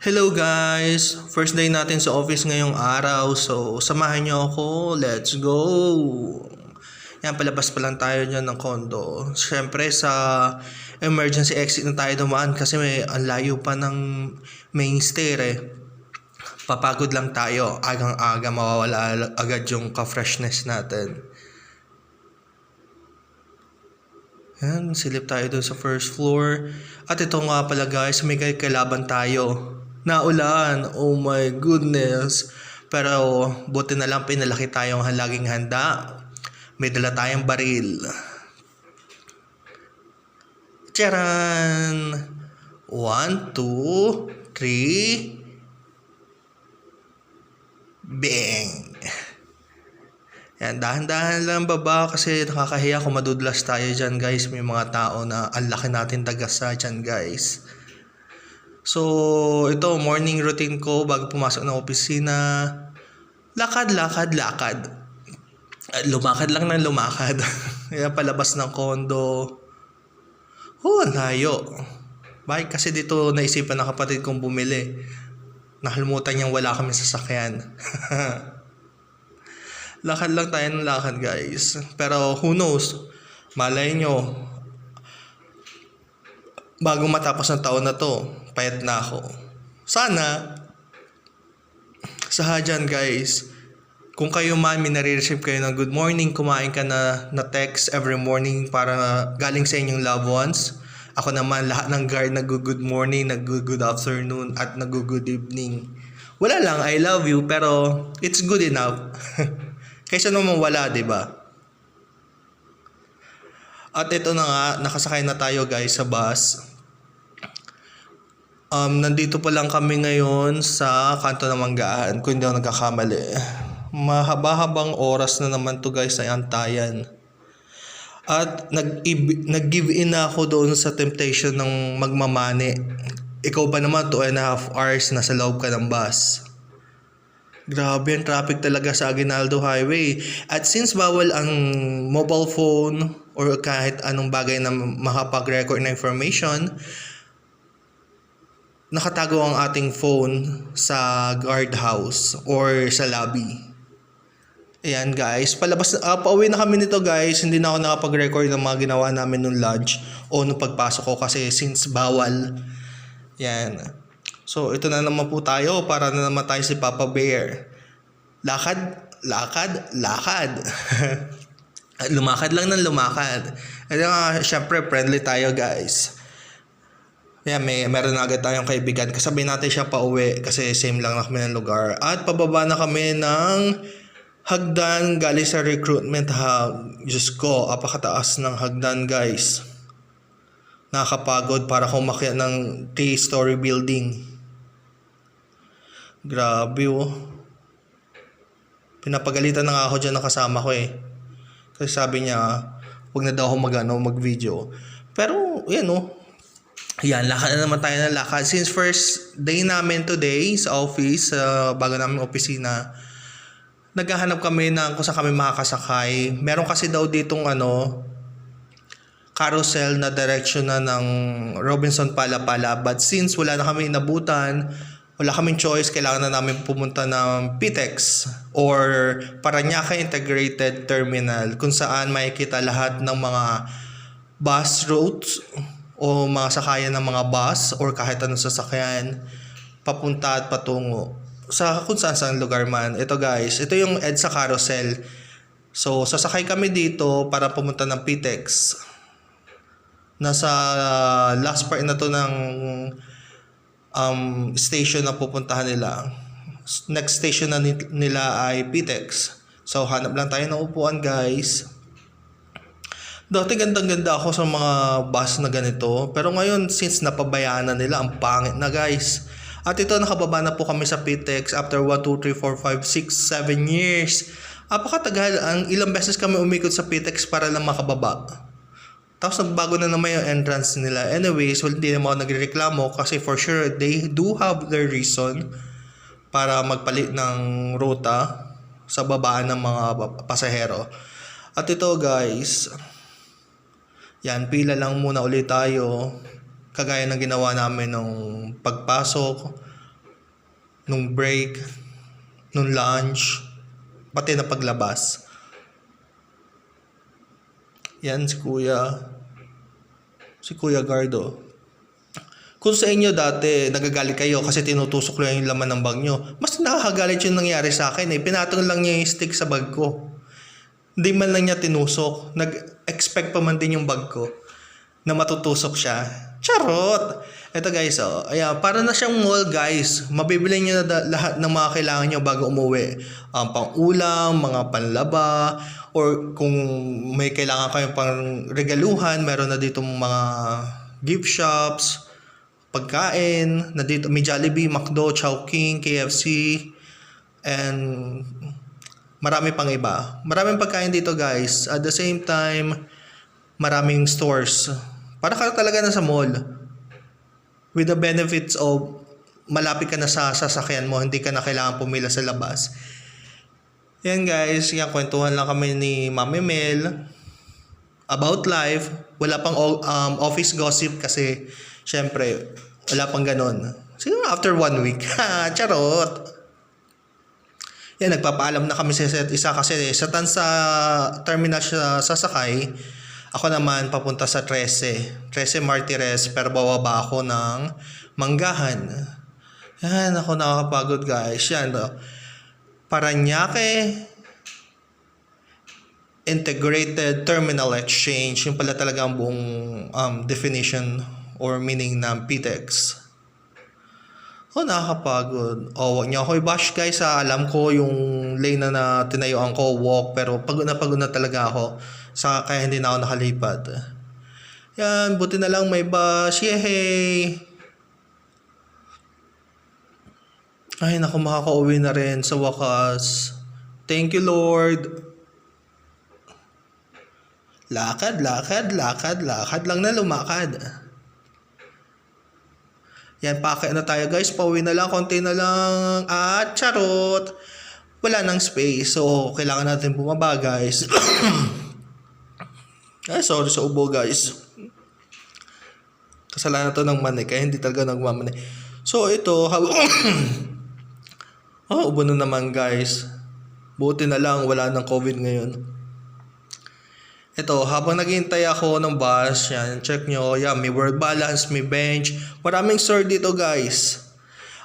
Hello guys! First day natin sa office ngayong araw. So, samahan niyo ako. Let's go! Yan, palabas pa lang tayo dyan ng condo. Siyempre sa emergency exit na tayo dumaan kasi ang layo pa ng main stair eh. Papagod lang tayo. Agang-aga mawawala agad yung ka-freshness natin. Yan, silip tayo doon sa first floor. At ito nga pala guys, may kalaban tayo. Naulan, oh my goodness. Pero buti na lang pinalaki tayong laging handa. May dala tayong baril. Charan! 1, 2, 3. Bang! Yan, dahan-dahan lang baba kasi nakakahiya kung madudlas tayo dyan guys. May mga tao na ang laki natin tagasa dyan guys. So, ito morning routine ko bago pumasok ng opisina. Lakad. Lumakad lang ng lumakad. Kaya palabas ng condo. Ang layo. Bakit kasi dito naisipan ng kapatid kong bumili. Nakalimutan niyang wala kami sasakyan. Lakad lang tayo ng lakad guys. Pero who knows? Malay nyo. Bago matapos ng taon na to, payat na ako. Sana. Sa dyan guys. Kung kayo man, minare-receive kayo ng good morning, kumain ka na text every morning para galing sa inyong loved ones. Ako naman, lahat ng guard nag-good morning, nag-good afternoon, at nag-good evening. Wala lang, I love you, pero it's good enough. Kaysa naman wala, diba? At ito na nga, nakasakay na tayo guys sa bus. Nandito pa lang kami ngayon sa kanto ng Manggaan, kung hindi ako nagkakamali. Mahaba-habang oras na naman to guys ay antayan. At nag-give in na ako doon sa temptation ng magmamani. Ikaw ba naman 2.5 hours na sa loob ka ng bus? Grabe ang traffic talaga sa Aguinaldo Highway. At since bawal ang mobile phone or kahit anong bagay na makapag-record na information, nakatago ang ating phone sa guardhouse or sa lobby. Ayan guys, pauwi na kami nito guys. Hindi na ako nakapag-record ng mga ginawa namin nung lunch o nung pagpasok ko kasi since bawal. Yan. So ito na naman po tayo para na naman tayo si Papa Bear. Lakad. Lumakad lang ng lumakad. At syempre friendly tayo guys. Yan, meron na agad tayong kaibigan. Kasabay natin siya pa uwi kasi same lang na kami ng lugar. At pababa na kami ng hagdan galing sa recruitment hub. Diyos ko, apakataas ng hagdan guys. Nakakapagod para kumakyat ng 3-story building. Grabe oh. Pinapagalitan na nga ako dyan ng kasama ko eh. Kasi sabi niya, huwag na daw ako mag-video. Pero, yan oh. Yan, lakad na naman tayo ng lakad. Since first day namin today sa office, bago namin opisina, naghahanap kami ng kung saan kami makakasakay. Meron kasi daw ditong carousel na direction na ng Robinson Pala-Pala. But since wala na kami inabutan, wala kaming choice, kailangan na namin pumunta ng PTEX or Parañaque Integrated Terminal kung saan makikita lahat ng mga bus routes o mga sakayan ng mga bus or kahit anong sasakyan papunta at patungo sa kung saan lugar man. Ito guys, ito yung EDSA carousel. So sasakay kami dito para pumunta ng PTEX. Nasa last part na to ng station na pupuntahan nila. Next station na nila ay PTEX. So hanap lang tayo ng upuan guys. Dati gandang-ganda ako sa mga bus na ganito. Pero ngayon, since napabayaan na nila, ang pangit na guys. At ito, nakababa na po kami sa PTEX after 1, 2, 3, 4, 5, 6, 7 years. Apakatagal, ang ilang beses kami umikot sa PTEX para lang makababa. Tapos nagbago na naman yung entrance nila. Anyways, hindi naman ako nagreklamo kasi for sure, they do have their reason para magpalit ng ruta sa babaan ng mga pasahero. At ito guys, yan, pila lang muna ulit tayo. Kagaya ng ginawa namin nung pagpasok. nung break, nung lunch, pati na paglabas. Yan si Kuya Gardo. Kung sa inyo dati nagagalit kayo kasi tinutusok lang yung laman ng bag nyo, mas nakakagalit yung nangyari sa akin eh. Pinatong lang niya yung stick sa bag ko. Hindi man lang niya tinusok. Nag-expect pa man din yung bag ko na matutusok siya. Charot! Ito guys, ayan, para na siyang mall guys. Mabibili niyo na lahat ng mga kailangan niyo bago umuwi. Pang-ulam, mga panlaba, or kung may kailangan kayong pang regaluhan, meron na dito mga gift shops, pagkain, na dito may Jollibee, McDo, Chowking, KFC, and marami pang iba. Maraming pagkain dito guys. At the same time, maraming stores. Para ka talaga na sa mall. With the benefits of malapit ka na sa sasakyan mo, hindi ka na kailangan pumila sa labas. Yan guys, yan kwentuhan lang kami ni Mami Mel about life. Wala pang office gossip kasi syempre wala pang ganon. Siguro after 1 week. Charot! Yan, nagpapaalam na kami sa isa kasi sa terminal siya sasakay. Ako naman papunta sa 13 Martires, pero bababa ako ng Manggahan. Yan, ako nakakapagod guys. Yan, Parañaque Integrated Terminal Exchange. Yung pala talaga ang buong definition or meaning ng PTEX. Nakakapagod. Wag niyo ako i-bash guys ha. Alam ko yung lane na tinayuan ko, walk, pero pagod na talaga ako. Kaya hindi na ako nakalipat. Yan, buti na lang may bus. Yehey! Ay, naku, makaka-uwi na rin sa wakas. Thank you, Lord. Lakad lang na lumakad. Yan, pake na tayo guys. Pauwi na lang, konti na lang. At charot! Wala nang space. So, kailangan natin bumaba guys. Ay, sorry sa ubo guys. Kasalanan to ng manik. Kaya hindi talaga nagmamanik. So, ito. Ubo na naman guys. Buti na lang wala ng COVID ngayon. Ito, habang naghihintay ako ng bus, yan, check nyo. Yan, may work balance, may bench. Maraming store dito guys.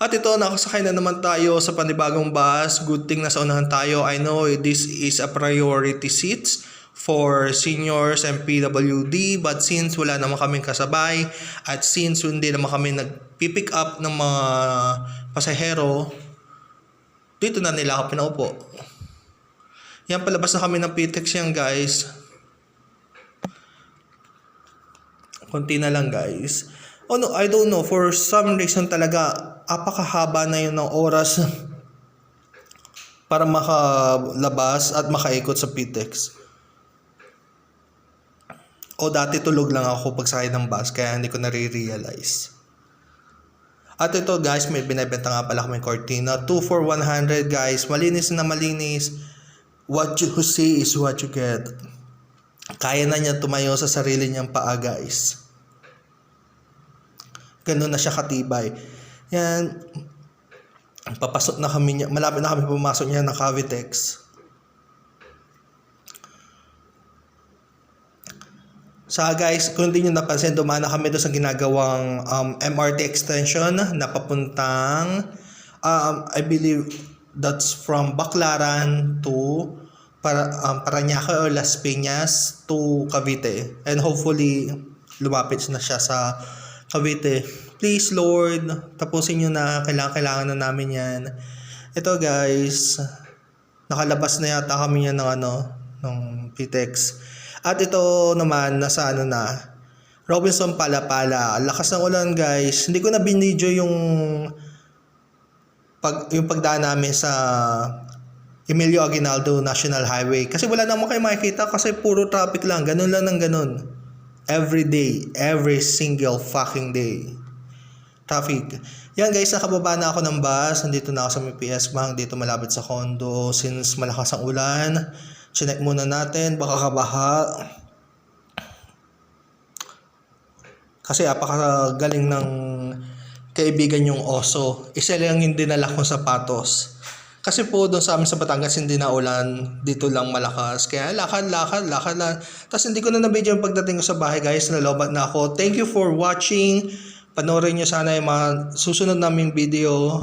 At ito, nakasakay na naman tayo sa panibagong bus. Good thing nasa unahan tayo. I know this is a priority seats for seniors and PWD, but since wala naman kaming kasabay at since hindi naman kami nagpipick up ng mga pasahero, dito na nila ako pinaupo. Yan, palabas na kami ng PTEX yan guys. Konti na lang guys. No, I don't know, for some reason talaga apakahaba na yun ng oras para makalabas at makaikot sa PTEX. Dati tulog lang ako pagsakay ng bus kaya hindi ko nare-realize. At ito guys, may binibenta nga pala kami cortina. 2 for 100 guys. Malinis na malinis. What you see is what you get. Kaya na niya tumayo sa sarili niyang paa guys. Ganun na siya katibay. Yan. Papasok na kami niya. Malapit na kami pumasok niya ng Cavitex. Guys, kung hindi nyo napansin, dumaan na kami doon sa ginagawang MRT extension na papuntang I believe that's from Baclaran to Parañaque or Las Piñas to Cavite. And hopefully, lumapit na siya sa Cavite. Please Lord, tapusin nyo na. Kailangan na namin yan. Ito guys, nakalabas na yata kami yan ng PTEX. At ito naman, nasa na, Robinson Palapala. Lakas ng ulan guys. Hindi ko na binidyo yung pagdaan namin sa Emilio Aguinaldo National Highway. Kasi wala naman kayo makikita kasi puro traffic lang. Ganun lang ng ganun. Every day. Every single fucking day. Traffic. Yan guys, nakababa na ako ng bus. Nandito na ako sa may PS Bank. Dito malapit sa condo. Since malakas ang ulan, chinek muna natin, baka kabaha. Kasi apakagaling ng kaibigan yung oso. Isa lang yung dinala kong sapatos. Kasi po doon sa amin sa Batangas hindi na ulan, dito lang malakas. Kaya lakad lang. Tapos hindi ko na na-video yung pagdating ko sa bahay guys, nalobat na ako. Thank you for watching. Panoorin nyo sana yung mga susunod naming video.